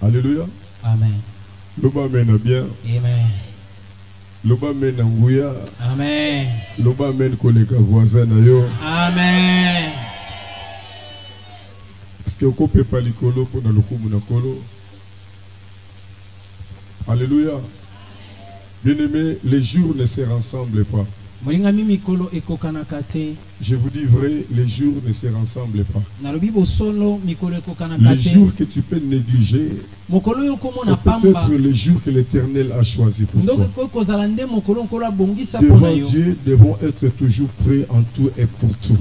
Alléluia. Amen. Loba mène bien. Amen. Loba mène ngouya. Amen. Loba mène koleka voisin na yo. Amen. Parce que oko pepa likolo pour na lokumu na kolo. Alléluia. Bien-aimés, les jours ne se rassemblent pas. Je vous dis vrai, les jours ne se rassemblent pas. Les jours que tu peux négliger, c'est peut-être le jour que l'Éternel a choisi pour toi. Devant Dieu, devons être toujours prêts en tout et pour tout.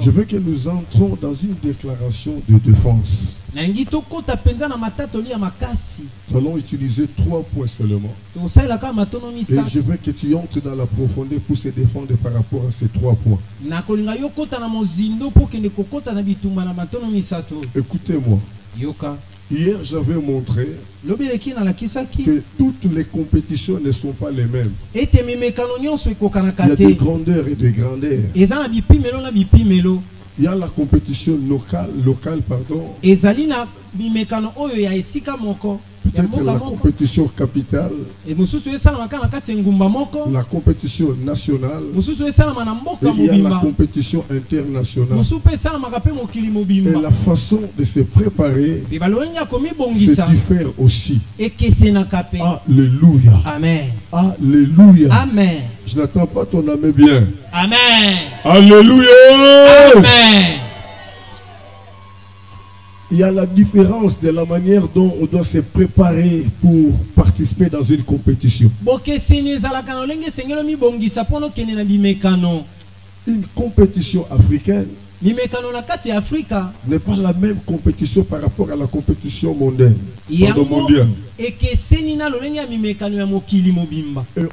Je veux que nous entrons dans une déclaration de défense. Nous allons utiliser 3 points seulement. Et je veux que tu entres dans la profondeur pour se défendre par rapport à ces 3 points. Écoutez-moi. Hier, j'avais montré que toutes les compétitions ne sont pas les mêmes. Il y a des grandeurs et des grandeurs. Il y a la compétition locale, pardon. Peut-être la compétition capitale, la compétition nationale, et il y a la compétition internationale. Et la façon de se préparer se diffère aussi. Alléluia. Amen. Alléluia. Amen. Je n'attends pas ton âme bien. Amen. Alléluia. Amen. Il y a la différence de la manière dont on doit se préparer pour participer dans une compétition. Une compétition africaine n'est pas la même compétition par rapport à la compétition mondiale. Et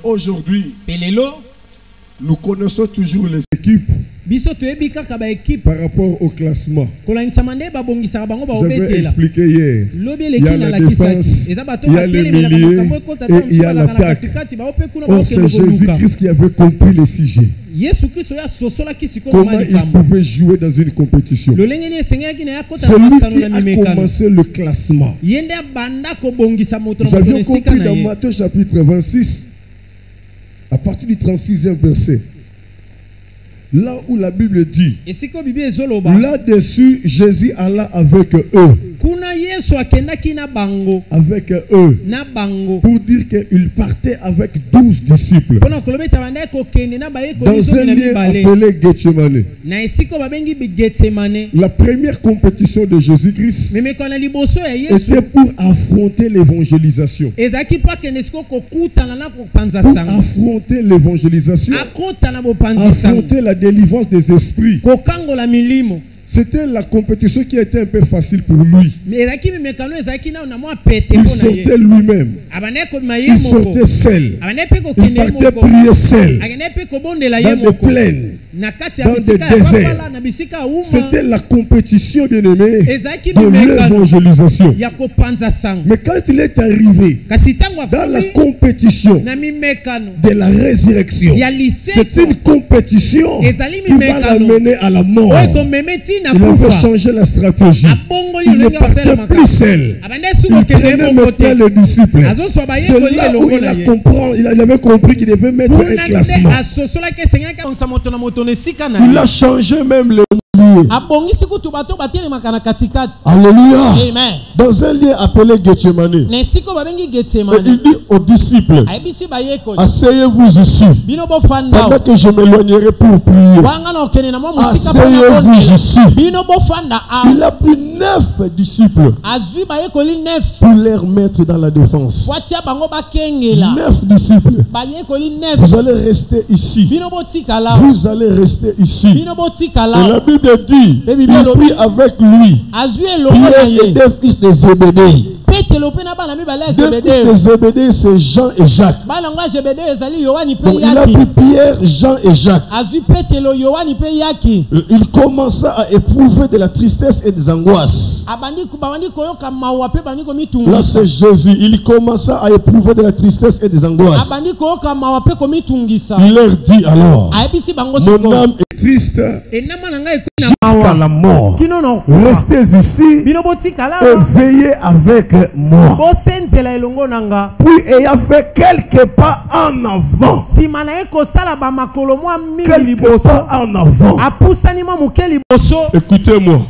aujourd'hui, nous connaissons toujours les équipes par rapport au classement. J'avais expliqué hier. Il y a la défense, il y a le milieu et il y a l'attaque. Or, c'est Jésus-Christ qui avait compris le sujet. Comment il pouvait jouer dans une compétition. C'est lui qui a commencé le classement. Nous avions compris dans Matthieu chapitre 26, à partir du 36e verset. Là où la Bible dit, là-dessus, Jésus alla avec eux. Avec eux. Pour dire qu'il partait avec 12 disciples. Dans un lieu appelé Gethsemane. La première compétition de Jésus-Christ était pour affronter l'évangélisation. Pour affronter l'évangélisation. Affronter la délivrance des esprits. C'était la compétition qui était un peu facile pour lui. Il sortait lui-même. Il sortait seul. Il partait prier seul. Dans des plaines. Dans des déserts. C'était la compétition, bien-aimée, de l'évangélisation. Mais quand il est arrivé dans la compétition de la résurrection, c'est une compétition qui va l'amener à la mort. Il avait changé la stratégie. Il ne partait plus seul. Il prenait maintenant les disciples. C'est là où il avait compris qu'il devait mettre un classement. Il a changé même le lieu. Alléluia. Dans un lieu appelé Gethsemane. Et il dit aux disciples, asseyez-vous ici pendant que je m'éloignerai pour prier. Asseyez-vous ici. Il a pris 9 disciples pour les mettre dans la défense. 9 disciples. Vous allez rester ici. Vous allez rester ici. Et la Bible dit, il prit avec lui Pierre et 2 fils de Zébédée. Deux Zébédée, c'est Jean et Jacques. Donc il a pris Pierre, Jean et Jacques. Il commença à éprouver de la tristesse et des angoisses. Là c'est Jésus. Il commença à éprouver de la tristesse et des angoisses. Il leur dit alors, mon âme est triste jusqu'à la mort. Restez ici et veillez avec moi. Puis ayant fait quelques pas en avant, quelques pas en avant, écoutez-moi,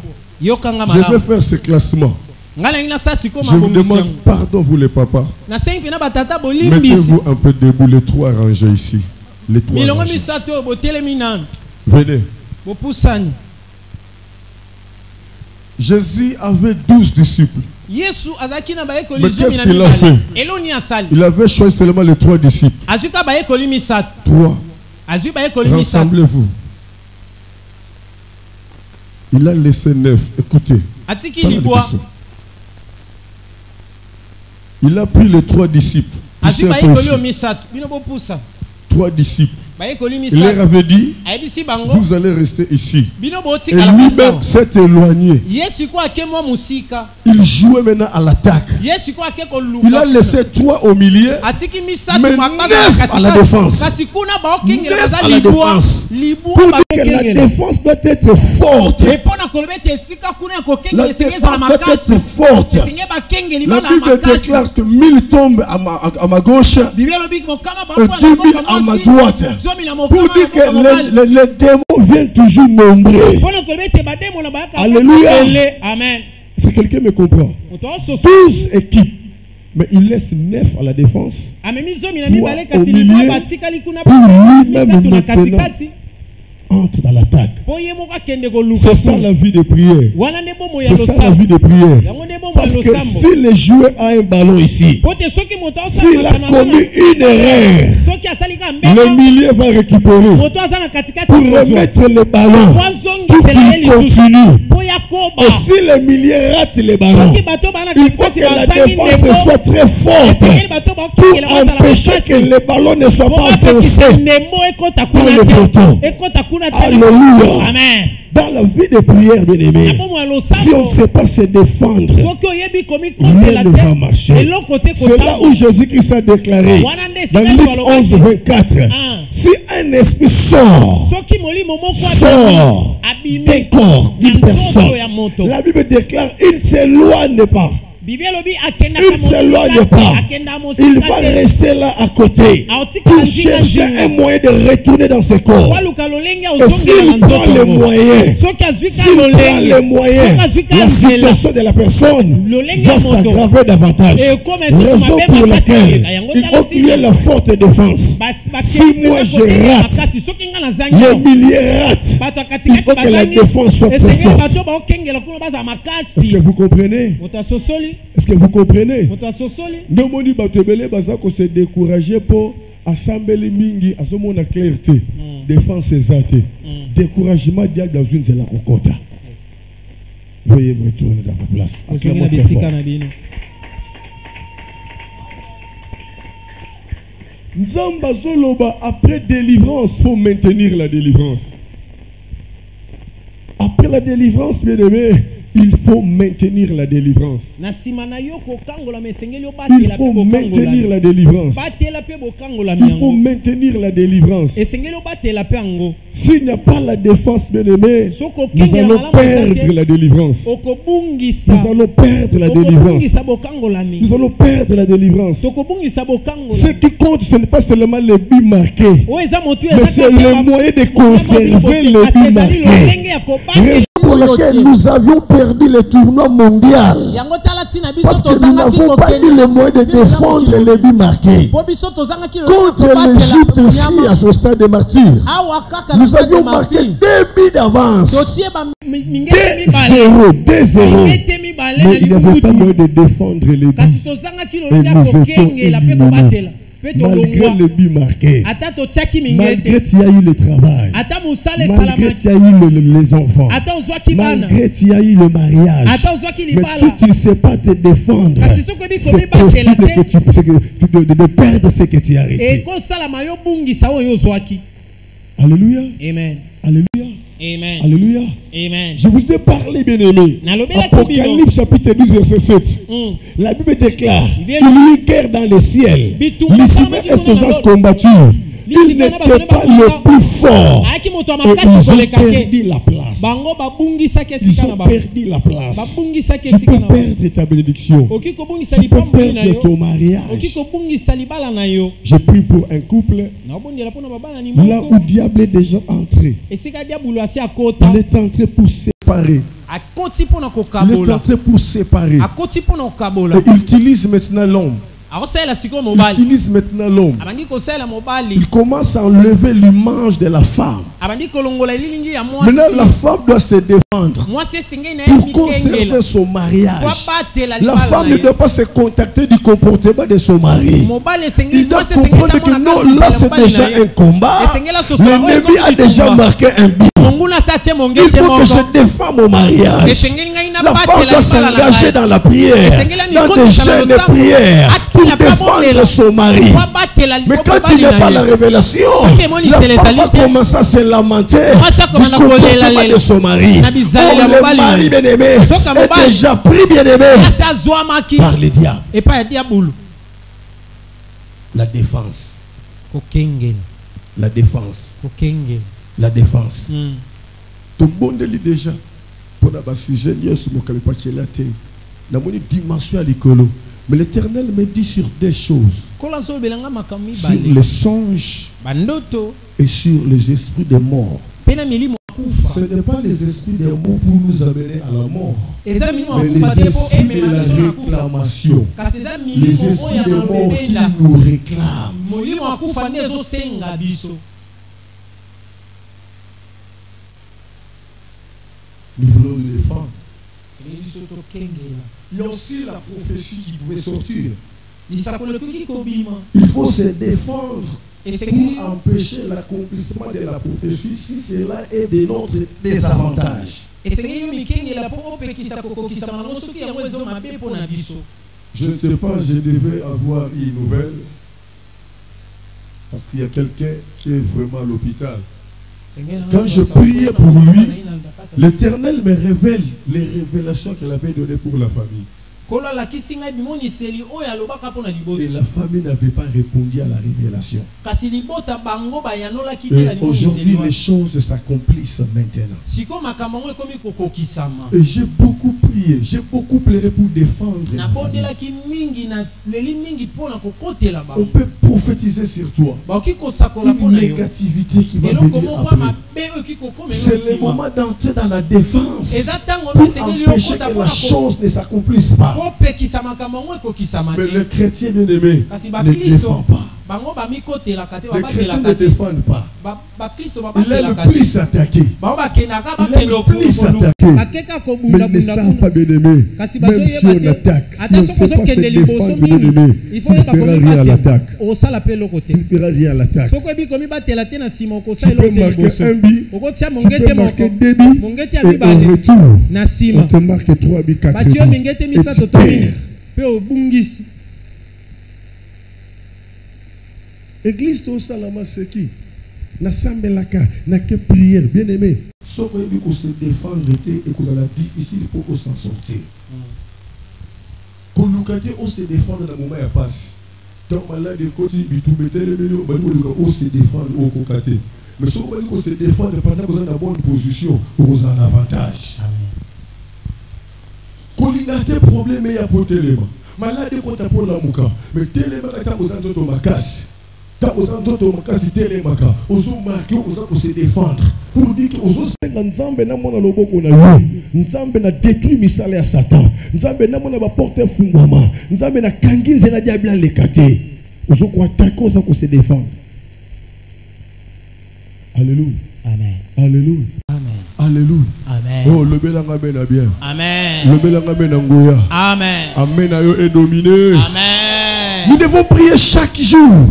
je vais faire ce classement. Je vous demande pardon, vous les papas. Mettez-vous un peu debout, les trois rangés ici. Les trois rangés. Venez. Jésus avait 12 disciples. Mais qu'est-ce qu'il a fait? Il avait choisi seulement les 3 disciples. 3. Rassemblez-vous. Il a laissé 9. Écoutez. Il a pris les 3 disciples. 3 disciples. Il leur avait dit, vous allez rester ici. Et lui-même s'est éloigné. Il jouait maintenant à l'attaque. Il a laissé 3 au milieu, mais 9 à la défense. 9 à la défense. Pour dire que la défense doit être forte. La défense doit être forte. La Bible déclare que 1000 tombent à ma gauche et 10 000 à ma droite. Pour dire que les démons viennent toujours nombreux. Alléluia. Amen. Si quelqu'un me comprend. 12 équipes. Mais il laisse 9 à la défense. 3 au milieu. Pour lui-même maintenant entre dans l'attaque. C'est ça la vie de prière. C'est ça la vie de prière. Parce que si le joueur a un ballon ici, s'il a commis une erreur, le milieu va récupérer pour remettre le ballon, pour qu'il continue. Et si le milieu rate le ballon, il faut que la défense soit très forte pour empêcher que le ballon ne soit pas enfoncé dans le poteau. Alléluia. Amen. Dans la vie de prière, bien-aimé, si on ne sait pas se défendre, rien ne va marcher. C'est là où Jésus-Christ a déclaré, dans Luc 11, 24, si un esprit sort d'un corps d'une personne, la Bible déclare, il ne s'éloigne pas. Il ne s'éloigne pas. Il va rester là à côté pour chercher un moyen de retourner dans ce corps. Et s'il prend les moyens, la situation de la personne va s'aggraver davantage. Raison pour laquelle il faut qu'il y ait la forte défense. Si moi je rate, le milieu rate, il faut que la défense soit très forte. Est-ce que vous comprenez? Est-ce que vous comprenez? Nomoni batebele bazako se décourager pour assembler mingi à ce moment de clarté. Défense exaltée. Découragement diable dans une de la kokota. Veuillez me retourner dans ma place. Nzamba zoloba, après délivrance, faut maintenir la délivrance. Après la délivrance, bien aimé, il faut maintenir la délivrance. Il faut maintenir la délivrance. Il faut maintenir la délivrance. S'il n'y a pas la défense, bien aimé, nous allons perdre la délivrance. Nous allons perdre la délivrance. Nous allons perdre la délivrance. Ce qui compte, ce n'est pas seulement les buts marqués, mais c'est le moyen de conserver les buts marqués. Pour laquelle nous avions perdu le tournoi mondial. Parce que nous n'avons pas eu le moyen de défendre les buts marqués. Contre l'Égypte ici, à ce stade de martyr, nous avions marqué 2 buts d'avance. 2-0. Mais il n'y avait pas moyen de défendre les buts. Et nous étions éliminés. malgré le but marqué, malgré qu'il y a eu le travail, malgré qu'il y a eu les enfants, malgré qu'il y a eu le mariage, mais si tu ne sais pas te défendre, c'est possible que tu de perdre ce que tu as reçu. Alléluia. Amen. Alléluia. Amen. Alléluia. Amen. Je vous ai parlé, bien-aimé. Apocalypse chapitre 12, verset 7. La Bible déclare il y a eu guerre dans le ciel. Lucifer et ses anges combattus. Ils n'étaient pas le plus fort. Et ils ont perdu la place. Ils ont perdu la place. Tu peux perdre ta bénédiction. Tu peux perdre ton mariage. Je prie pour un couple. Là où le diable est déjà entré. Il est entré pour séparer. Il est entré pour séparer. Et il utilise maintenant l'homme. Il utilise maintenant l'homme. Il commence à enlever l'image de la femme. Maintenant, la femme doit se défendre pour conserver son mariage. La femme ne doit pas se contacter du comportement de son mari. Il doit comprendre que non, là c'est déjà un combat. L'ennemi a déjà marqué un but. Il faut que je défende mon mariage. La femme doit s'engager dans la prière, dans des jeûnes et prières, pour défendre son mari. Mais quand il n'y a pas la révélation, la femme va commencer à se lamenter du comportement de son mari. Oh, le mari bien-aimé est déjà pris bien-aimé par le diable. La défense. La défense. La défense. Tout le monde dit déjà. Pour la sujet, la dimension à l'écolo. Mais l'Éternel me dit sur des choses. Sur les songes et sur les esprits des morts. Ce n'est pas les esprits des morts pour nous amener à la mort. Mais les esprits de la réclamation. Les esprits des morts qui nous réclament. Nous voulons nous défendre. Il y a aussi la prophétie qui pouvait sortir. Il faut se défendre pour empêcher l'accomplissement de la prophétie si cela est de notre désavantage. Je ne sais pas, je devais avoir une nouvelle parce qu'il y a quelqu'un qui est vraiment à l'hôpital. Quand je priais pour lui, l'Éternel me révèle les révélations qu'il avait données pour la famille. Et la famille n'avait pas répondu à la révélation. Et aujourd'hui, les choses s'accomplissent maintenant. Et j'ai beaucoup prié, j'ai beaucoup pleuré pour défendre la famille. On peut prophétiser sur toi une négativité qui va venir après. C'est le moment d'entrer dans la défense pour empêcher que la chose ne s'accomplisse pas. Mais le chrétien bien-aimé ne défend pas. Les chrétiens ne défendent pas. Il est le plus attaqué. Il est le plus attaqué. Mais ils ne savent pas bien-aimé. Même si on attaque, si on ne sait pas se défendre bien-aimé, tu ne feras rien à l'attaque. Tu ne feras rien à l'attaque. Tu peux marquer un but, tu peux marquer deux buts, et au retour, on te marque 3 buts, 4 buts, et tu perds. Église to salama seki na sambelaka na que prière bien aimé sauf que se défendre et qu'on a difficile pour s'en sortir. Qu'on on se défendre dans le moment ya passe. Donc malade de côté du tout mettre les millions on se défendre au cocaté. Mais sauf qu'on se défendre pendant qu'on a une bonne position on a un avantage. Qu'on il a des problèmes et y a pour téléma. Malade de côté pour la muka mais téléma quand vous en to makas. Quand vous entendez au Makasi Télémaka, vous marquez, vous se défendre. Pour dire que vous Nzambe na mona loboko na yo. Nzambe na détruit misale ya Satan. Nzambe na mona ba porter fungwama. Nzambe na kanginze na diable lekate. Vous ko attaquer ça ko se défendre. Alléluia. Amen. Alléluia. Amen. Alléluia. Amen. Oh, le belanga mena bien. Amen. Le belanga mena ngoya. Amen. Amen ayo est dominé. Amen. Nous devons prier chaque jour.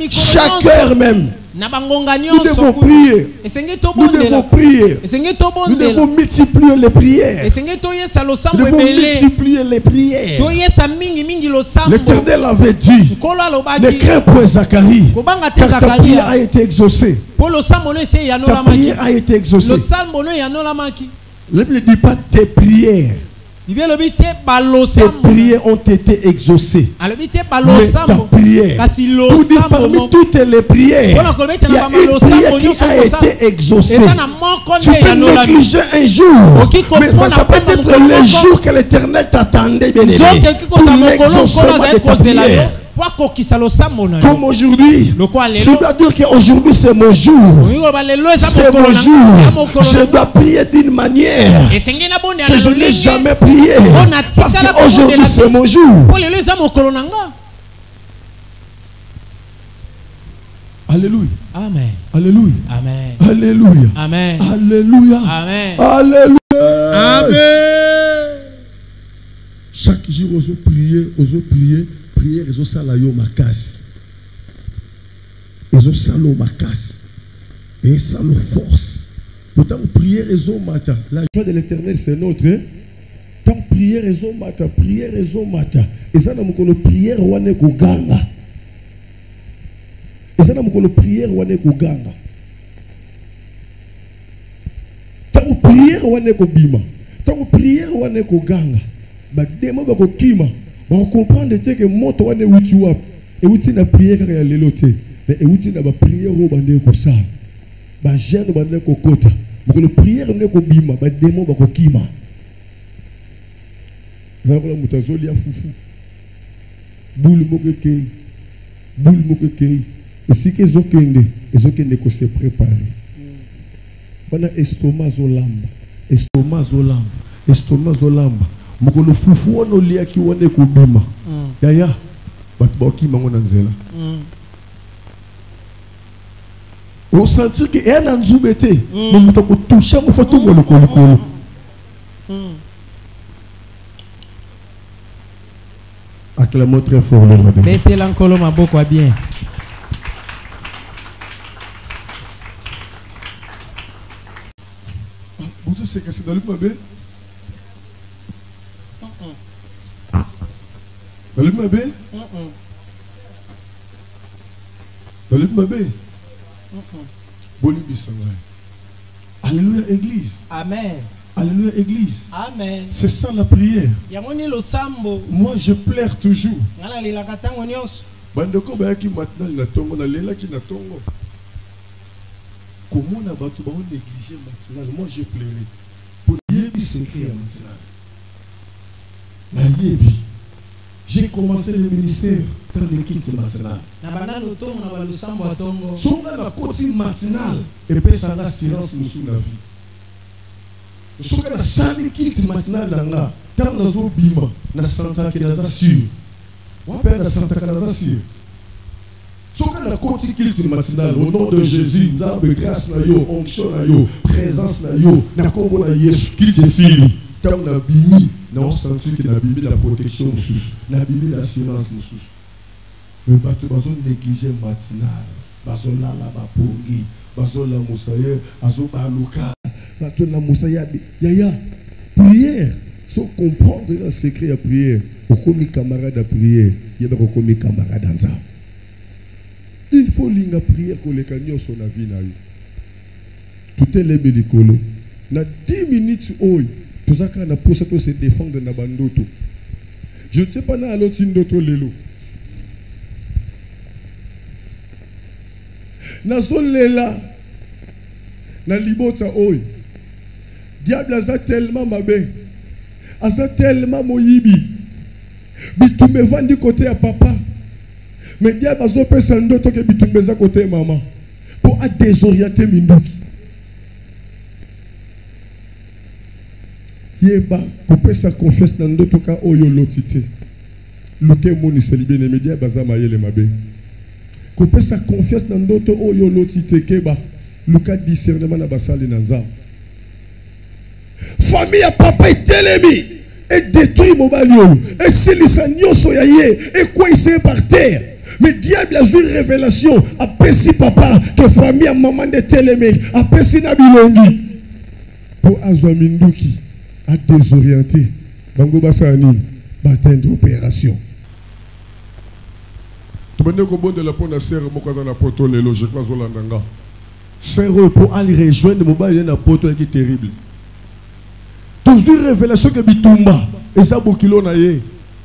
Chaque heure même. Nous devons prier. Nous devons prier. Nous devons multiplier les prières. Nous devons multiplier les prières. L'Éternel avait dit, ne crains point Zacharie, car ta prière a été exaucée. Ta prière a été exaucée. La Bible ne dit pas tes prières. Tes prières ont été exaucées. Mais ta prière, pour dire parmi toutes les prières, il y a une prière qui a été exaucée. Tu peux négliger un jour, mais ça peut être le jour que l'Éternel t'attendait, bien aimé, pour l'exaucement de ta prière. Comme aujourd'hui, tu dois dire qu'aujourd'hui c'est mon jour. C'est mon jour. Je dois prier d'une manière que je n'ai jamais prié. Parce qu'aujourd'hui c'est mon jour. Alléluia. Amen. Alléluia. Amen. Alléluia. Amen. Alléluia. Amen. Alléluia. Amen. Chaque jour, on prier. Prière, ils ont salayo makas. Ils ont salo makas. Et salo force. Pourtant, prière, ils ont mata. La joie de l'Éternel, c'est notre. Tant prière, ils ont mata. Prière, ils ont mata. Et ça, nous avons prière, on est ganga. Et ça, nous avons prière, on est ganga. Tant prière, on est bima. Tant prière, on est ganga. Bah, demain, on va kima. On comprend que moto wane uti wap et uti na prière ya lelote mais uti na ba prière o bande ko sa ba jeune bande ko kota mais le prière ne ko bima ba démon ba ko kima va ko la mutazoli ya fufu boule moke kei et si que ezokende ko se préparer bana estomac zo lamba mokolo fufu wana oliaki wana ekobima yaya bato bakima ngo na nzela osentir ke eya na nzube te me moto akotusha mo fo tongo lokolikolo acclamons très fort le roi de Dieu. Betela nkolo maboko bien. Vous savez que c'est dans le mabé. Dans le mabé. Dans le mabé. Alléluia église. Amen. Alléluia église. Amen. C'est ça la prière. Moi je pleure toujours. Bandeko bayaki maintenant na tongo na lela ki na tongo. Comment na batu ba négliger matinal? Moi je pleurais. Pour yebi secret matinal. J'ai commencé le ministère dans l'équipe matinale. Songa na koti matinal et puis ça la silence nous sous la vie. Songa na sali l'équipe matinale danga. Tant na zo bima na santa ki na sûr. Wa pe na santa ka na sûr. Songa na koti l'équipe matinale au nom de Jésus, nzambe grâce na yo, onction na yo, présence na yo, na kombo na Yesu kiti sili. Tant na bimi na senti que na bimi la protection sous, na bimi la silence sous. Mais bato bazo négliger matinal, bazo la ba pongi, bazo la musaye, bazo ba luka, bazo la musaya yaya. Prière, sans comprendre le secret à prière, au commis camarade à prière, il y a commis camarade dans ça. Il faut linga prière que les canyons sont la vie na yo. Tout est les belicolo. Na 10 minutes oi. Tout ça qu'on a pour ça se défendre na bandoto. Je ne sais pas na l'autre indoto lelo. Na solela na libota oi. Diable a tellement mabe. A tellement moyibi. Bitumbe vandi côté à papa. Mais diable a zo pesa ndoto ke bitumbe za côté maman. Pour a désorienter mindoki. Yeba kopesa confiance na ndoto ka oyo lotité. Loke moni selibé ne media bazama yele mabe. Kopesa confiance na ndoto oyo lotité keba. Luka discernement na basali na nza. Famille à papa et telemi. et détruit mon balio. Et si les agneaux sont yaye, et quoi il s'est par terre. Mais diable a eu une révélation. A pessi papa, que famille a maman de télémé, a pessi nabilongi. Pour Azwaminduki, a désorienté. Bango Bassani, battre opération. Tu m'as dit que la peau n'a serre, dans la poto, les loges, je crois, Zolandanga. Serre pour aller rejoindre mon bail, il y a une poto qui est terrible. Toujours révélation que Bitumba, et ça, Bokilo naye.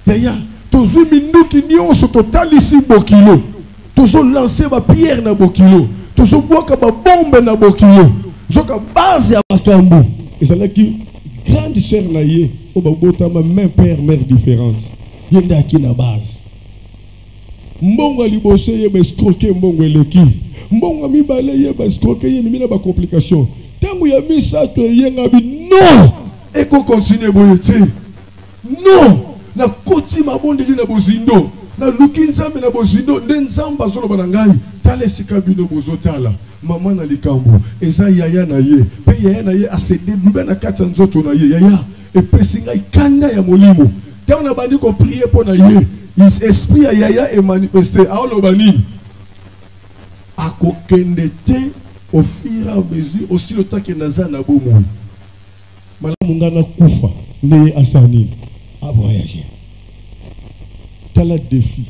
Yaya, toujours Mindu qui n'y a total ici Bokilo. Toujours lancer ma pierre na Bokilo. Toujours boire ma bombe na Bokilo. Toujours base à Bakambo. Et c'est là qui, grande sœur naye, au Babotama, même père, mère différente. Yenda qui na base. Mbongo libose ye escroquer mbongo eleki. Mbongo mibale ye escroquer ye mina ba complication. Tangu ya misa to yenga bi non. Eko continue boyete. Non. Na koti mabonde li na bozindo. Na luki nzambe na bozindo ndenzamba zolo banangai. Tale sikabino bozotala. Maman na likambo. Eza yaya na ye. Pe yaya na ye asede lube na kata nzoto na ye. Yaya. E pesinga ikanda ya molimo. Tangu na bandi ko prier po na ye. L'esprit à Yaya est manifesté. À Olobani, à Kokendete, au fur et à mesure, aussi le temps que Naza n'a beau mourir. Malamungana Koufa, né à Sanine, à voyager. T'as le défi.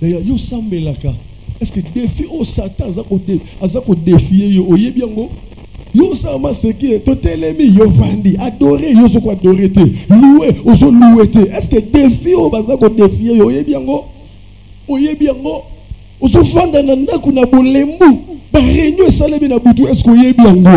D'ailleurs, yo sambelaka. Est-ce que défi au Satan, azako défier yo, oye biango? Yo sama seki to telemi yo vandi adorer yo soko adorer te louer oso louer te est-ce que défi o baza ko défier yo yebiango oso fanda na ndaku na bolembu ba réunion salemi na butu est-ce que yebiango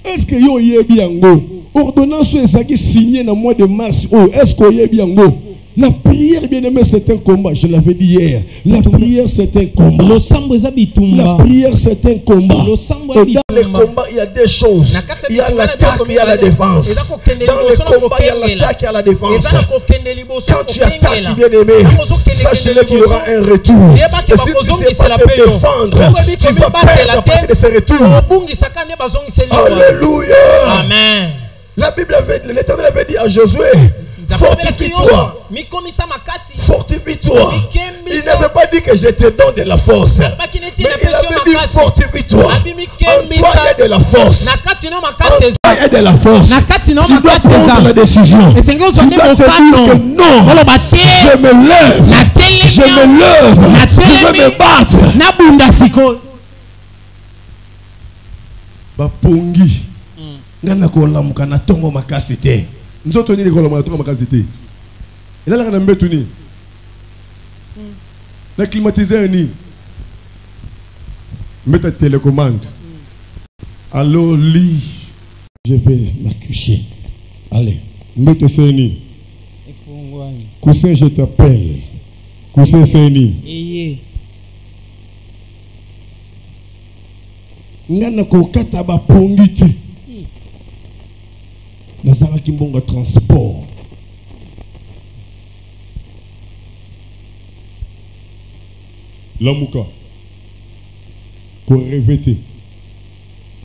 est-ce que yo yebiango ordonnance ezaki signé na mois de mars oh est-ce que yebiango. La prière, bien aimé, c'est un combat. Je l'avais dit hier. La prière, c'est un combat. La prière, c'est un combat. Et dans les combats, il y a des choses. Il y a l'attaque, il y a la défense. Dans les combats, il y a l'attaque, il y a la défense. Quand tu attaques, bien aimé, sache-le qu'il y aura un retour. Et si tu ne sais pas te défendre, tu vas perdre la partie de ce retour. Alléluia. Amen. La Bible avait, l'Éternel avait dit à Josué, fortifie-toi. Fortifie-toi. Il n'avait pas dit que je te donne de la force. Mais il avait dit fortifie-toi. En toi, il y a de la force. En toi, il y a de la force. Tu dois prendre la décision. Tu dois te dire que non. Je me lève. Je me lève. Je vais me battre. Bapongi. Ngana ko lamuka na tongo makasi te. Nzoto ni ko lamuka tongo makasi te. Il a la mbetu ni. La climatiseur ni. Mets ta télécommande. Allô lit. Je vais m'accoucher. Allez, mets ta ni. Coussin je t'appelle. Coussin ni. Ngana ko kata ba pongiti. Nazara kimbonga transport. Lamuka. Ko revete.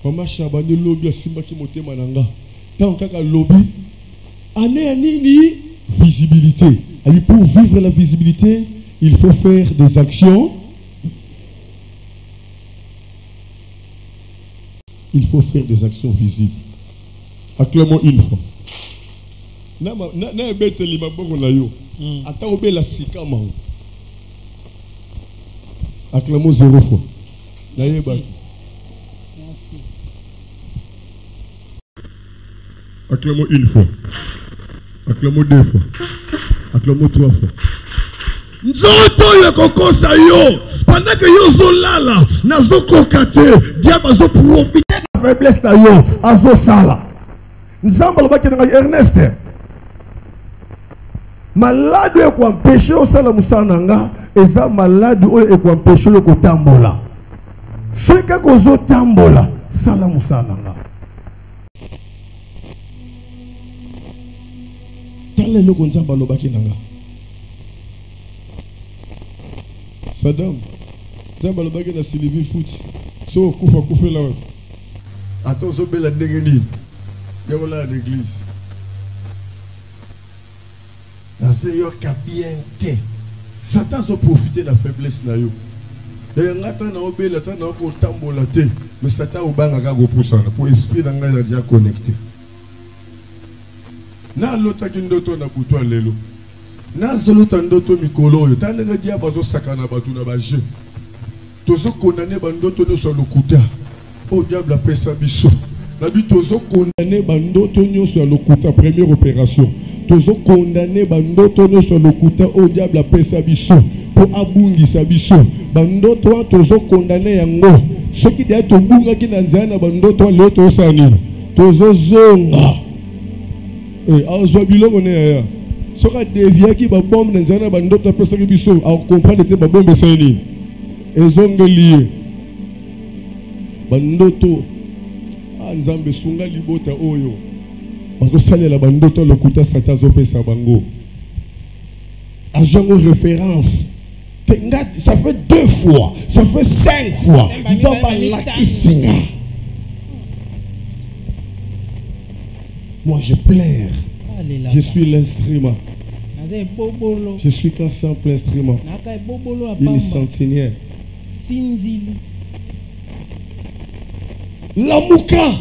Mama Chabani lobby simba ki motema nanga. Tant kaka lobby. Année nini visibilité. Et pour vivre la visibilité, il faut faire des actions. Il faut faire des actions visibles. Acclamons une fois. Na bete limabongo na yo. Ata obe la sikama. Acclamons 0 fois. Merci. Acclamons 1 fois. Acclamons 2 fois. Acclamons 3 fois. Nzoto yo kokosa yo. Pendant que yo zolala, nazo kokate, diable zo profiter de la faiblesse na yo, azo sala. Nzamba lobaki na Ernest. Malade e ko empêcher o sala musana nga, eza malade o e ko empêcher le ko tambola. Feka ko zo tambola, sala musana nga. Tale lo ko nzamba lobaki na nga. Saddam, nzamba lobaki na Sylvie Foot. So kufa la. Attention bela ndengeni. Il y a l'église. Azeyo kabiente. Satan a profité de la faiblesse na yo. Et ngata na obela ta na ko tambola te. Mais Satan obanga ka go poussa pour esprit na nga déjà connecté. Na lota kindoto na buto lelo. Na zolota ndoto mikolo yo. Ta nga dia bazo sakana batu na ba jeu. Tozo condamné bandoto no sur le kuta. Oh diable a pesa biso. Na bi tozo condamné bandoto no sur le kuta première opération. Tozo condamné bandoto no sur le kuta. Oh diable a pesa biso. Pour abungi sabiso. Bandoto tozo condamné yango. Ce qui dit to bunga ki na nzana bandoto leo to sani. Tozo zonga. Azwa bilongo ne ya. Soka devia ki ba bombe na nzana bandoto pesa ki biso. A comprendre te ba bombe sani. Ezongelié bandoto nzambe sunga libota oyo bazo salela bandoto lokuta Satan zo pesa bango ajongo référence ça fait 2 fois ça fait 5 fois nzamba lakisinga moi je pleure je suis l'instrument je suis qu'un simple instrument une sentinelle la muka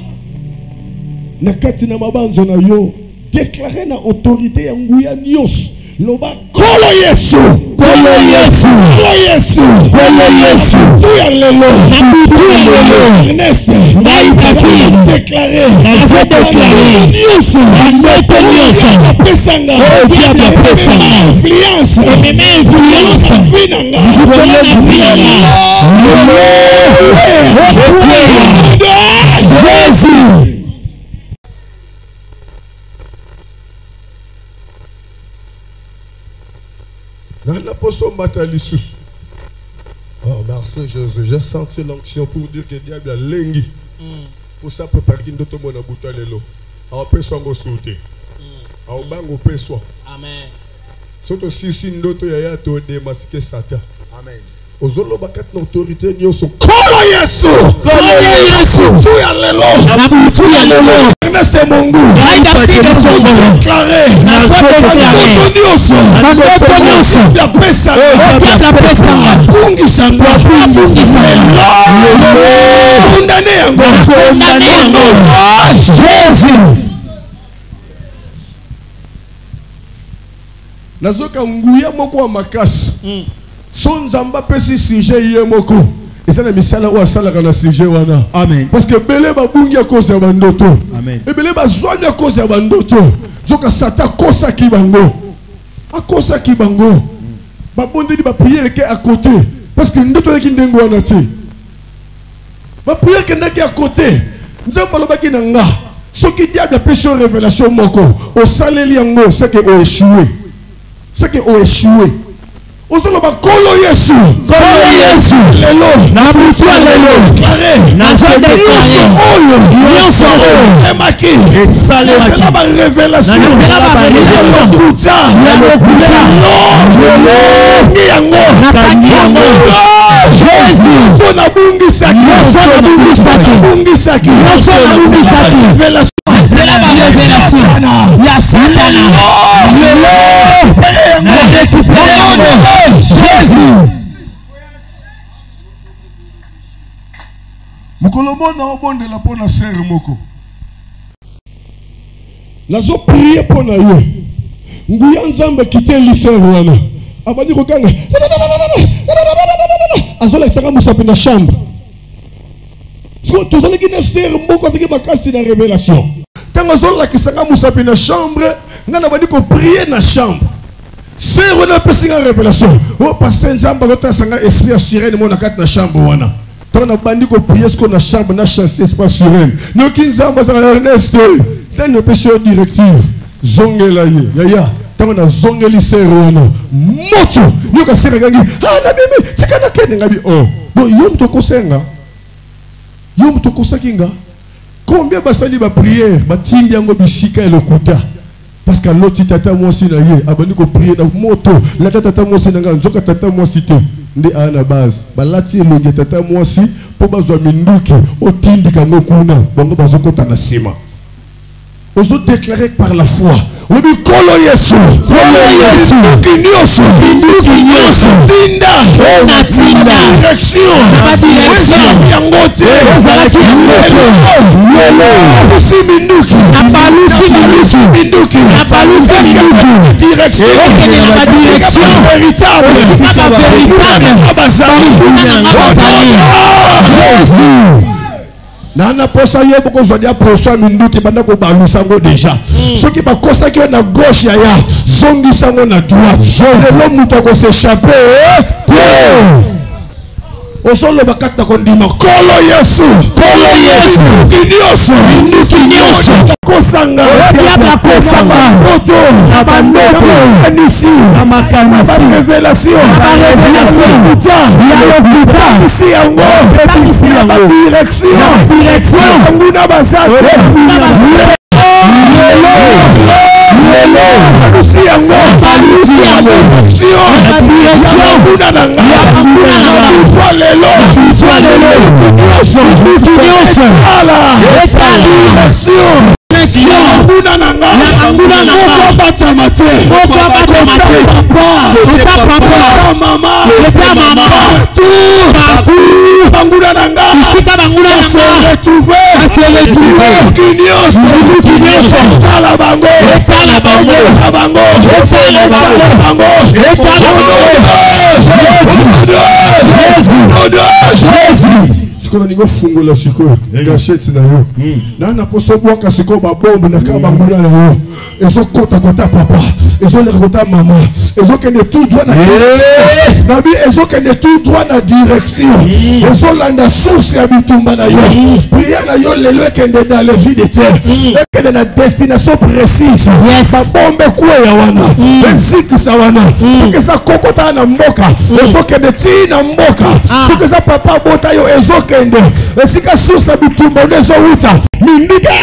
nakati na mabanzo na yo déclarer na autorité ya nguya nyos loba kolo Yesu kolo Yesu kolo Yesu kolo Yesu tuya lelo na tuya lelo Ernest naipaki déclarer Yesu anote Yesu pesanga diable pesanga influence finanga Jésus. Dans l'apôtre Matalissus. Oh, merci Jésus. J'ai senti l'onction pour dire que le diable a lengi. Pour ça, préparer qu'il ne te mona bouta lelo. Alors, personne ne sauter. Alors, bango pessoa. Amen. Surtout si ndoto ya ya to démasquer Satan. Amen. Ozolo bakat na autorité nyoso kolo Yesu tuya lelo tuya lelo nese Mungu aida pide songo déclarer na nyoso ya pesa bungi sango condamné yango Jésus nazoka nguya moko wa makasi son zamba pesi sujet yemoko eza na misala o asala kana sujet wana amen parce que belé ba bungi cause ya bandoto amen et belé ba zwanya cause ya bandoto zoka Satan kosa ki bango akosa ki bango ba bondeli ba prière ke à côté parce que ndoto yaki ndengo wana ti ba prière ke ndaki à côté nzamba lobaki na nga soki diable pesi révélation moko o saleli yango c'est que o échoué Osolo ba kolo Yesu lelo na butu lelo na zande oyo nyonso emaki esalema ba révélation na ba buta ni yango Jésus sona bungi saki révélation c'est la révélation ya Satan Jésus mukolomo na obonde la pona sere moko nazo prier pona yo nguya nzambe kite lisere wana abandi kokanga azola sanga musape na chambre so tozali ki na sere moko tiki makasi na révélation tanga zola kisanga musape na chambre ngana bandi ko prier na chambre. C'est une révélation. Oh, pasteur Nzamba, votre sanga esprit assuré de mon akat na chambre wana. Tant na bandi ko prier ce qu'on a chambre na chasse espace assuré. No kin Nzamba sa Ernest. Tant ne péché directive. Zongela ye. Ya. Tant na zongeli sero wana. Moto. Yo ka sera gangi. Ah na bimi. Tikana kene ngabi. Oh. Bon yom to kosenga. Yom to kosakinga. Combien basali ba prière, ba tindi yango bisika et le kuta. Parce que l'autre tata moi aussi na ye abandi ko prier na moto la tata moi aussi na nzoka tata moi aussi te ndi ana base balati elonge tata moi aussi po bazwa minduki otindi kango kuna bango bazokota na sima Vous déclarez par la foi. Le Kolo Yesu. Kolo Yesu. Kinyoso. Tinda. Tinda. Direction. Direction. Yangote. Yelo. Apalusi Minduki. Apalusi Minduki. Apalusi Minduki. Direction. Direction. Véritable. Véritable. Abazali. Jésus. Nana posa ye boko zodia proso minduki banda ko balusango déjà. Ce qui va kosa ki na gauche ya zongi sango na droite. Le muto ko s'échapper. Osolo bakata kondima Kolo Yesu. Kolo Yesu. Kinyoso. Kinyoso. Kosanga. Diable kosanga. Koto. Abandoto. Anisi. Amakanisi. Révélation. Révélation. Puta. Puta. Ici yango. Ici yango. Direction. Direction. Nguna basate. Sikola ningo fungola sikola gachette na yo na na poso bwaka sikola ba bombe na ka bangula na yo ezo kota papa ezo le kota mama ezo kende tout droit na nabi ezo kende tout droit na direction ezo landa source ya bitumba na yo prière na yo lelo kende dans les vies de terre kende na destination précise ba bombe kwa ya wana eziki sa wana soki sa kokota na mboka ezo kende ti na mboka soki sa papa bota yo ezo kende esika susa bitumba ndezo wuta mindika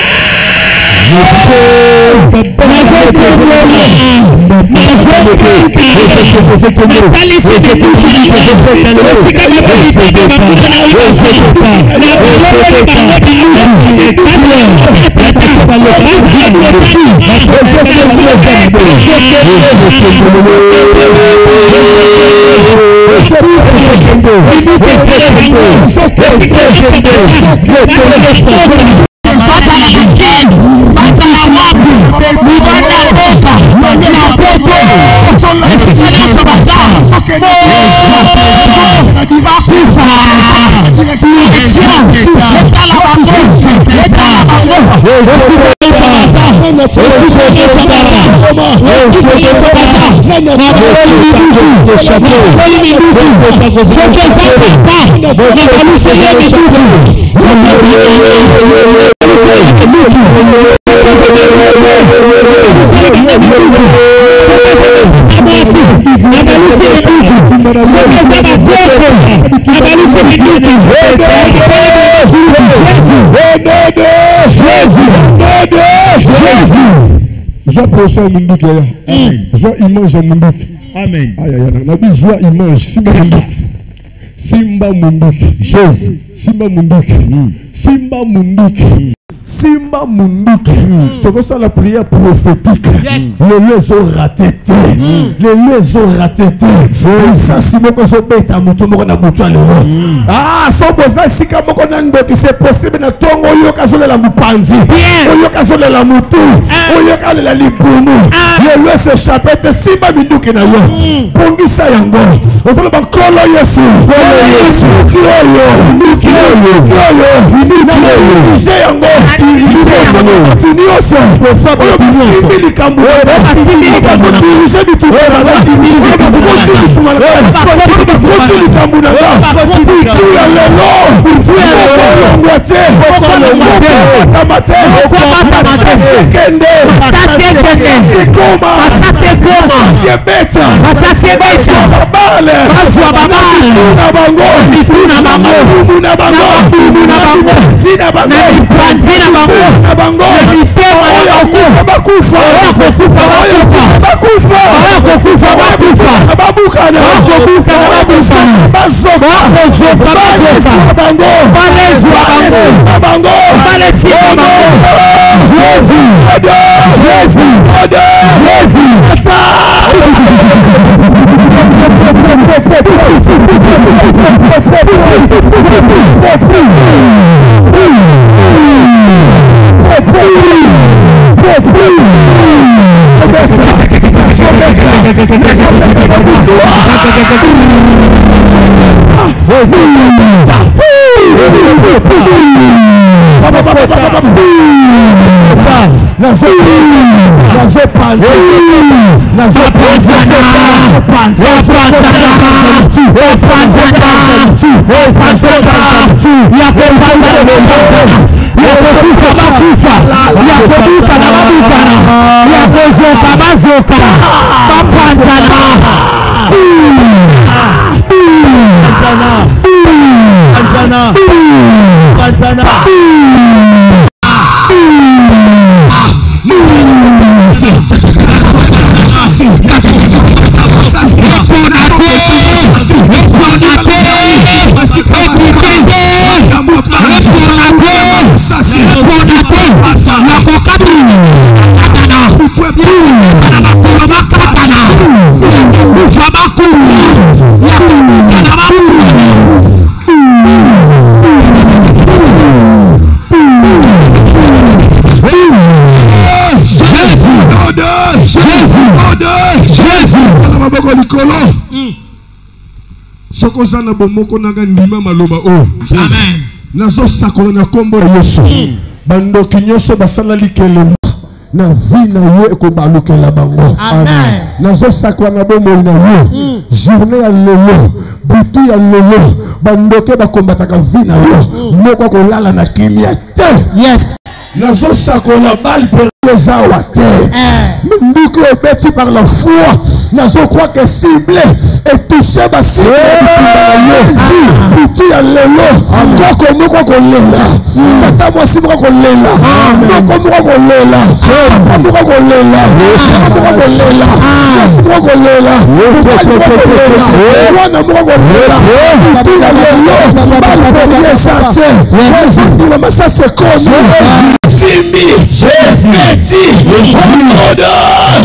Zoa munduki ya. Amen. Zoa image ya munduki. Amen. Aya nabi zoa image simba munduki. Simba munduki. Jésus. Simba munduki. Simba munduki. Simba munduki. Toko ça la prière prophétique. Les ont raté. Les ont raté. Ça si moko so beta mutu moko na mutu alelo. Ah, so boza sika moko na ndoki c'est possible na tongo yo kazola la mupanzi. Yo kazola la mutu. Yo kazola la libumu. Les s'échapper te simba munduki na yo. Pongisa yango. Okolo ba Kolo Yesu. Kolo Yesu. Kyo yo. Soko sana bomoko nanga ndima maloba o. Amen. Nazo sakola na kombo Yesu. Bando kinyoso basala likele na vie na yo ekobalukela bango. Amen. Nazo sakola na bomoi na yo. Journée ya lelo, butu ya lelo, bandoke bakombataka vie na yo. Moko kolala na kimia te. Yes. Nazo sakola bal pereza wa te. Minduki obeti par la foi. Nazo crois que ciblé et touché ba cible. Butu ya lelo, koko moko kolela. Tata mwasi moko kolela. Moko moko kolela. Moko kolela. Moko kolela. Moko kolela. Wana moko kolela. Butu ya lelo, bal pereza te. Ndima masase kono. Simi, Jésus,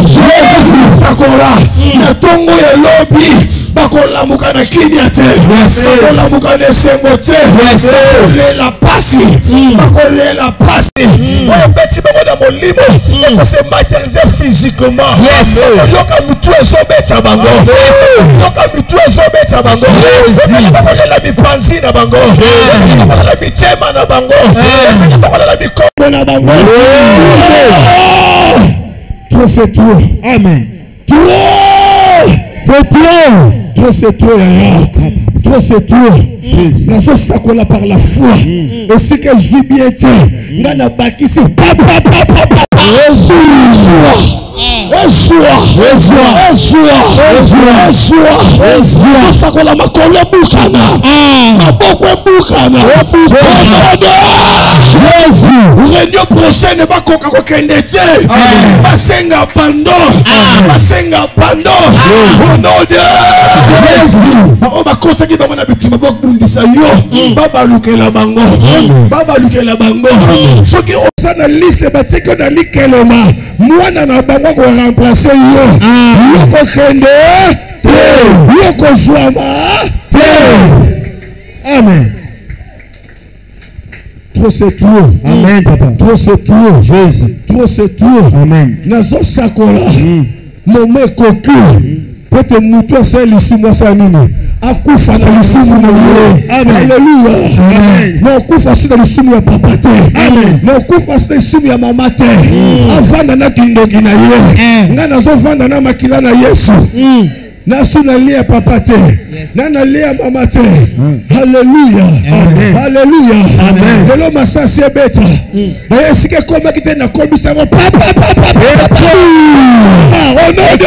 Jésus, Sakora, na tongo ya lobi, bakola mukana kinyate, bakola mukana sengote, bakola la pasi, bakola la pasi, on beti bakola molimo, on se matérialiser physiquement, yoka mutu ezobeta bango, yoka mutu ezobeta bango, bakola la mipanzi na bango, bakola la mitema na bango, bakola la mikombo na bango. Trop c'est trop. Amen. Trop c'est trop. Trop c'est trop. Trop c'est trop. La chose s'accola par la foi. Et ce que je vis bien dit, n'ana baki c'est papa. Sakola makolo bukana. Maboko bukana. Jésus. Réunion prochaine ba koka ko kendete. Basenga pardon. Basenga pardon. Au nom de Jésus. Ba oba kosa ki ba mona bitima bok bundisa yo. Baba lukela bango. Baba lukela bango. Soki osana liste batiko na likeloma. Mwana na bango ko remplacer yo. Yoko kende te. Yoko zwama te. Amen. Trop c'est tout. Amen, papa. Trop c'est tout. Jésus. Trop c'est tout. Amen. Nazo sakola. Mome koku. Peut-être mouton c'est l'issue sa nini. Akufa na l'issue na yo. Amen. Alléluia. Amen. Non kufa c'est l'issue ya papa te. Amen. Non kufa c'est l'issue ya maman te. Avanda na kindogi na ye. Nga nazo vanda na makila na Yesu. Nasuna lia papa te. Nana lia mama te. Alléluia. Alléluia. Amen. Lelo masasi beta. Na yesike koma kite na komisa ngo papa. Au nom de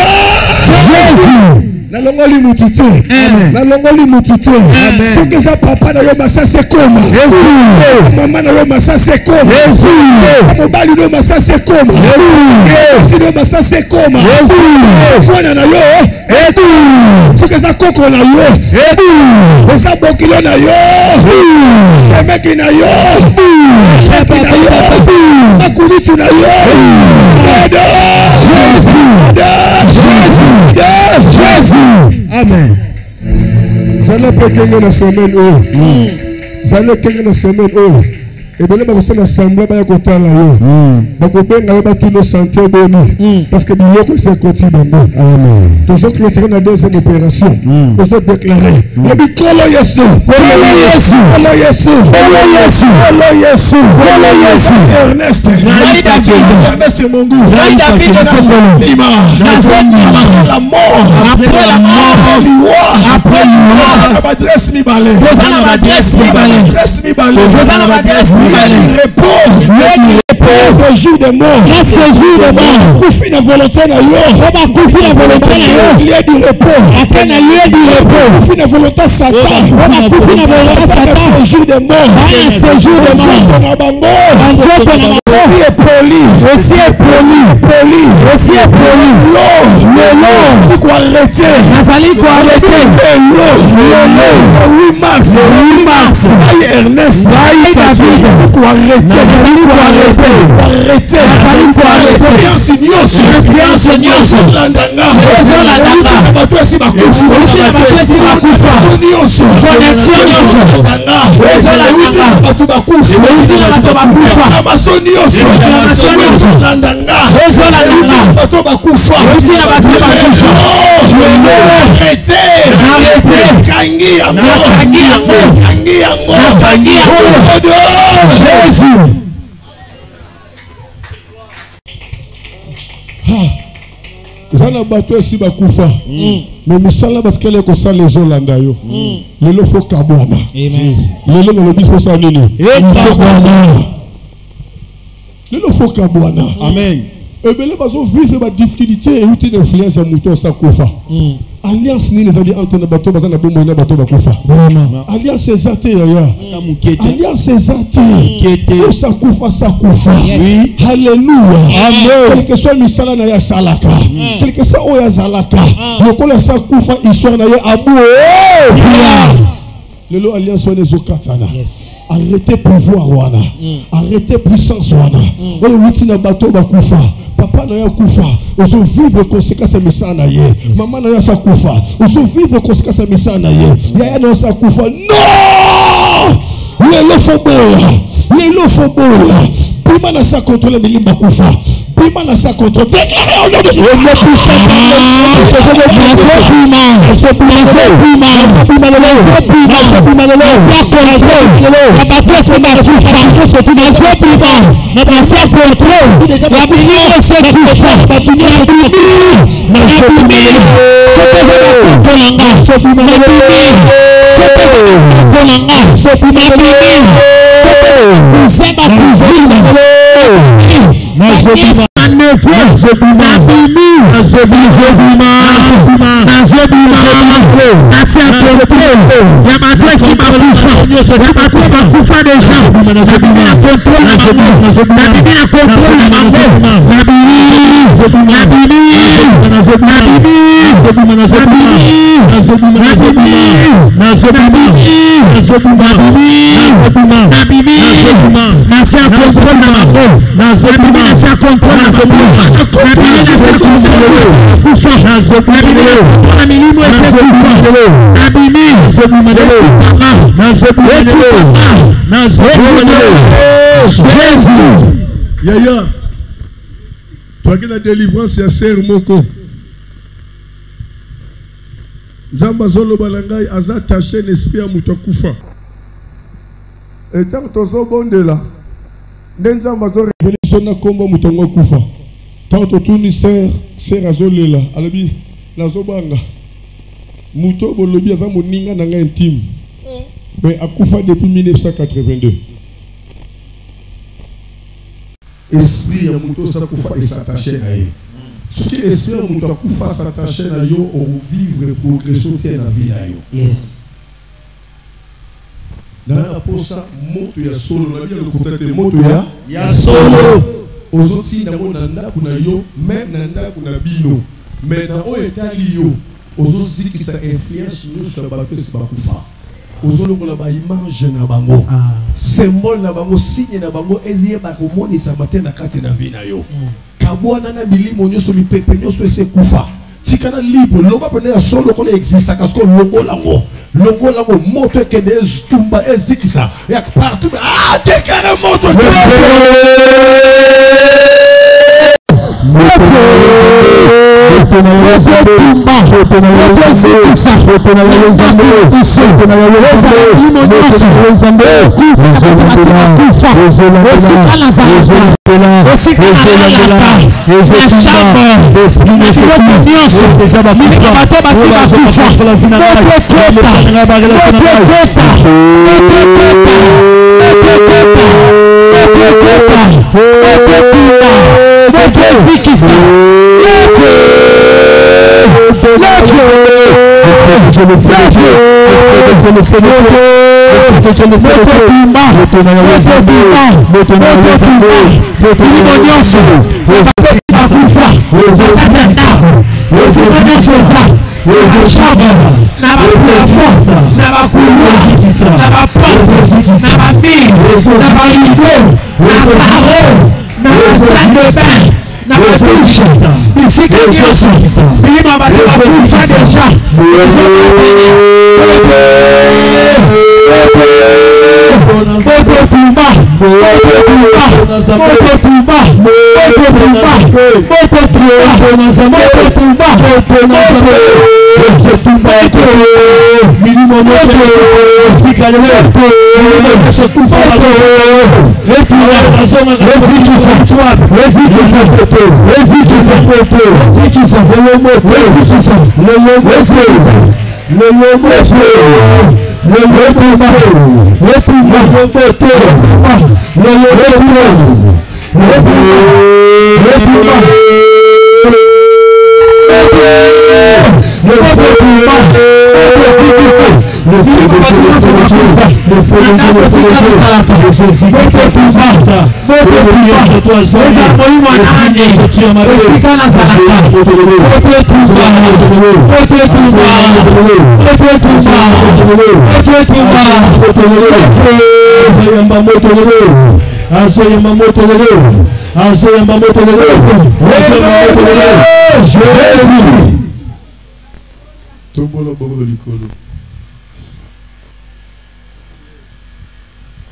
Jésus. Na longoli mutute. Amen. Na longoli mutute. Amen. Ce que ça papa na yo masasi koma. Jésus. Maman na yo masasi koma. Jésus. Mobali no masasi koma. Jésus. Si no masasi koma. Jésus. Mwana na yo etu. Ce que ça koko na yo etu. Ça bokilo na yo. C'est meki na yo. Papa na yo. Makunitu na yo. Jésus. Amen. Zana pekenga na semaine o. Zana kenga na semaine o. Et bien, on va assembler à côté là. Donc, on va tout nos santé boni. Parce que nous c'est continue. Amen. Tous autres qui tirent la deuxième opération. Tous autres déclarés. On dit Kolo Yesu. Kolo Yesu. Kolo Yesu. Kolo Yesu. Kolo Yesu. Kolo Yesu. Ernest. Ernest mon goût. Lima. La mort. Après la mort. Après l'Iwa. Adresse mi balé. Adresse mi balé. Adresse mi balé. Adresse mi balé. Ce jour de mort, ce jour de mort, Koufi na volonté na yo, Koufi na volonté na yo, lieu du repos, Akena lieu du repos, Koufi na volonté Satan, Koufi na volonté Satan, ce jour de mort, ce jour de mort, na bango, aussi est poli, aussi est poli, poli, aussi est poli, le quoi arrêter, Nazali quoi arrêter, le 8 mars, aïe Ernest, aïe David, quoi arrêter, quoi arrêter, arrêter, Jésus. Zana bato esi bakufa mais misala parce qu'elle est comme ça les Hollandais yo lelo fo kabwana amen lelo na lobi fo sa nini lelo fo kabwana amen et belé bazo vivre ba difficulté et outil d'influence à mouton sa kufa alliance ni les alliés entre bato bazana bombo na bato bakufa vraiment alliance ezate yaya alliance ezate kete sa kufa oui alléluia amen quel que soit misala na ya salaka quel que soit oya zalaka lokola sa kufa histoire na ya abu lelo alliance wana ezokatana arrêtez pouvoir wana arrêtez puissance wana oyo wuti na bato bakufa papa na ya kufa ozo vivre conséquence ya misala na ye mama na ya sa kufa ozo vivre conséquence ya misala na ye yaya na sa kufa non lelo foboya bima na sa contrôle milimba kufa bima na sa contrôle déclaré au nom de Jésus Yaya, toi qui la délivrance ya ser moko. Zamba zolo balangai aza taché n'esprit amuto kufa. Et tant que tozo bondela, n'enzamba zo révélation na komba mutongo kufa. Tant que tout ni ser azolela, alabi nazo banga. Muto bolobi aza moninga nanga intime. Mais akufa depuis 1982. Esprit ya muto sa kufa et s'attacher à eux. Ce qui esprit ya muto kufa s'attacher à eux au vivre progression te na vie na yo. Yes. Na posa moto ya solo na bien le côté moto ya solo. Ozoti na mona ndako na yo même na ndako na bino. Mais na o etali yo ozoziki sa influence nous sur bato se bakufa. Ozolongola ba image na bango symbole na bango signe na bango eziye ba komoni sa matin na kati na vie na yo kabwana na milimo nyoso mipepe nyoso ese kufa tikana libre loba pene ya solo ko existe parce que longo lango moto ke des tumba ezikisa ya partout déclare moto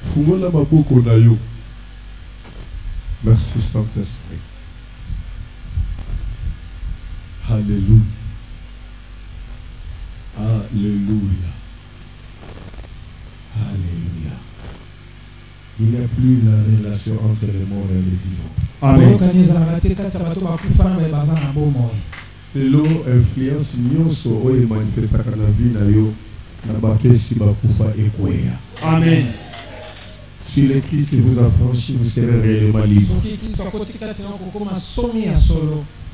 Fumola maboko na yo. Merci Saint-Esprit. Alléluia. Alléluia. Alléluia. Il n'y a plus la relation entre les morts et les vivants. Amen. Elo influence nyonso oyo manifestaka na vie na yo na bato esi bakufa ekwea. Amen. Si le Christ vous a franchi, vous serez réellement libre.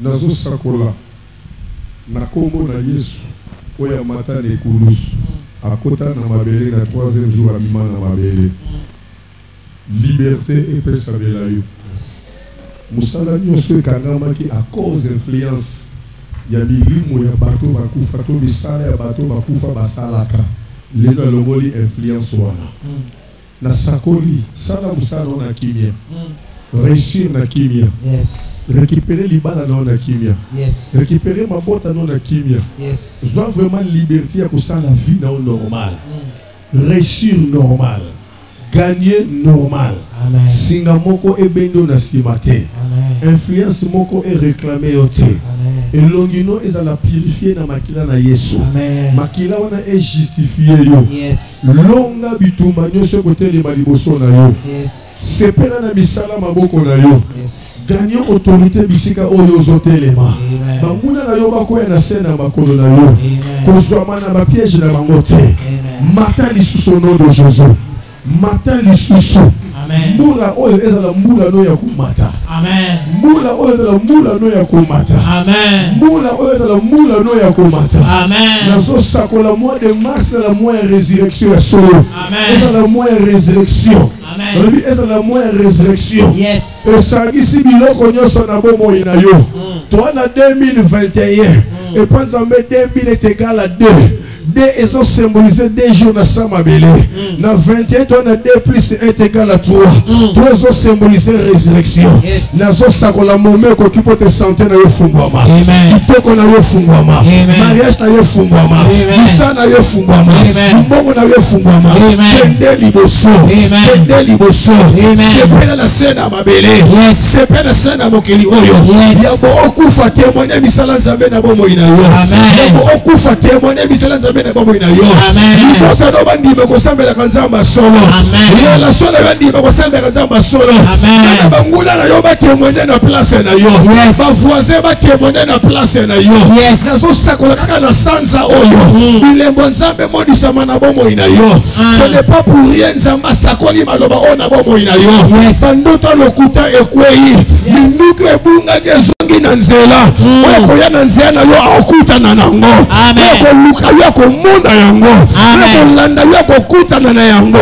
Nazo sakola na kombo na Yesu oya mata ne kulusu akota na mabele na 3e jour abima na mabele. Liberté et paix sabela yo. Musala nyonso ekangamaki à cause influence ya milimo ya bato bakufa to misala ya bato bakufa basalaka lelo longoli influence wana na sakoli sala musala na kimia réussir na kimia récupérer libala na kimia récupérer mabota na kimia doit vraiment liberté ya kusala vie na normal réussir normal gagner normal. Amen. Singa moko ebendo na simate. Influence moko e réclamer yote. Et longino est à la purifier na makila na Yesu. Amen. Makila wana est justifié yo. Yes. Longa bituma nyoso côté de maliboso na yo. Yes. Sepela na misala maboko na yo. Yes. Gagnant autorité bisika oyo zotelema. Bamuna na yo bakoya na sena makolo na yo. Kozwa na ba piège na bangote. Mata lisusu au nom de Jésus. Mata lisusu. Amen. Mula oyo ezala mula no ya kumata. Amen. Mula oyo ezala mula no ya kumata. Amen. Mula oyo ezala mula no ya kumata. Amen. Nazo sakola mois de mars la mois de résurrection ya solo. Amen. Ezala mois de résurrection. Amen. Rebi ezala mois de résurrection. Yes. Esangisi biloko nyoso na bomo ina yo. Toi na 2021 et pendant 2000 est égal à 2. ils ont symbolisé des jours dans Samabélé. Dans 21, on a 2 plus 1 est égal à 3. 3 ont symbolisé résurrection. Nazo sakola momé ko kipo te santé na yo fungwama. Kitoko na yo fungwama. Mariage na yo fungwama. Misa na yo fungwama. Mbongo na yo fungwama. Kende liboso. Kende liboso. C'est pas la scène à Mabélé. C'est pas la scène à Mokeli Oyo. Yabo okufa témoigner misala nzambe na bomo ina yo. Yabo okufa témoigner misala nzambe na bomo ina yo. Liboso no bandi me sambela kanzamba solo. La solo bandi me sambela kanzamba solo. Na bangula na yo ba témoigner na place na yo. Ba voisin ba témoigner na place na yo. Na so sakola kaka na sanza oyo. Bilembo nzambe modi sama na bomo ina yo. Ce n'est pas pour rien nzamba sakoli maloba ona bomo ina yo. Bandoto lokuta ekwei. Minduku ebunga gezongi na nzela. Oyo koya na nzela na yo akuta na nango. Oko luka yo ko munda yango. Oko landa yo ko kuta na yango.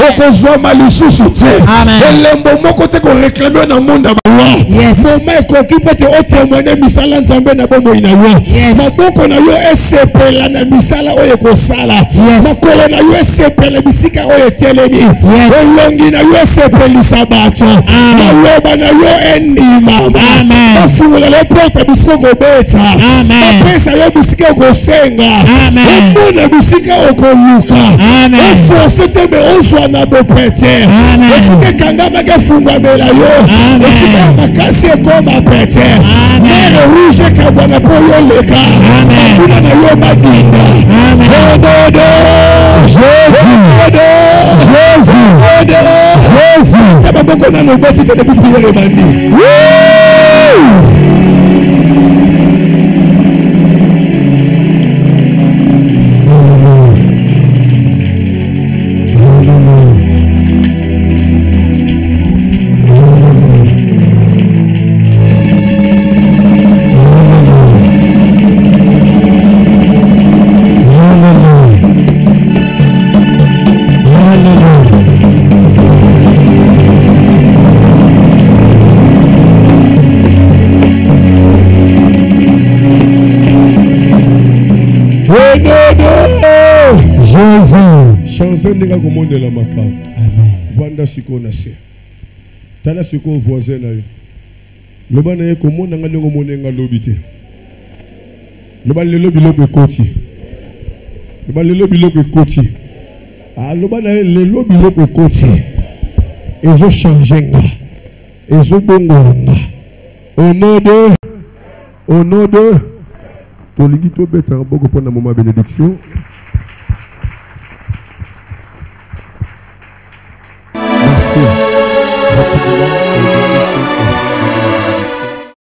Oko zwa malisusu te. Elembo moko te ko réclamer na munda ba. Moma ekoki pete o témoigner misala nzambe na bomo ina yo. Maboko na yo esepela na misala oyo ko sala. Makolo na yo esepela bisika oyo telemi. Elongi na yo esepela sabato. Maloba na yo endima. Bafungula le porte bisiko ko beta. Bapesa yo bisika ko senga. Omona bisika ko luka. Oforce te me ozwa na bopete. Bisika kangama ke fungwa bela yo. Bisika makasi ko ma pete. Mero rouge ka bwana po yo leka. Kuna na yo madinda. Ododo. Jésus. Taba boko na no boti ke de priere mandi. Chanson n'enga komonde la maka. Vanda siko na se. Tala siko voisin na yo. Loba na ye komonda nga ndongo monenga lobite. Loba lelo bilobe koti. Loba lelo bilobe koti. Ah loba na ye lelo bilobe koti. Ezo changer nga. Ezo bongola nga. Au nom de Toligi to beta boko pona moma bénédiction.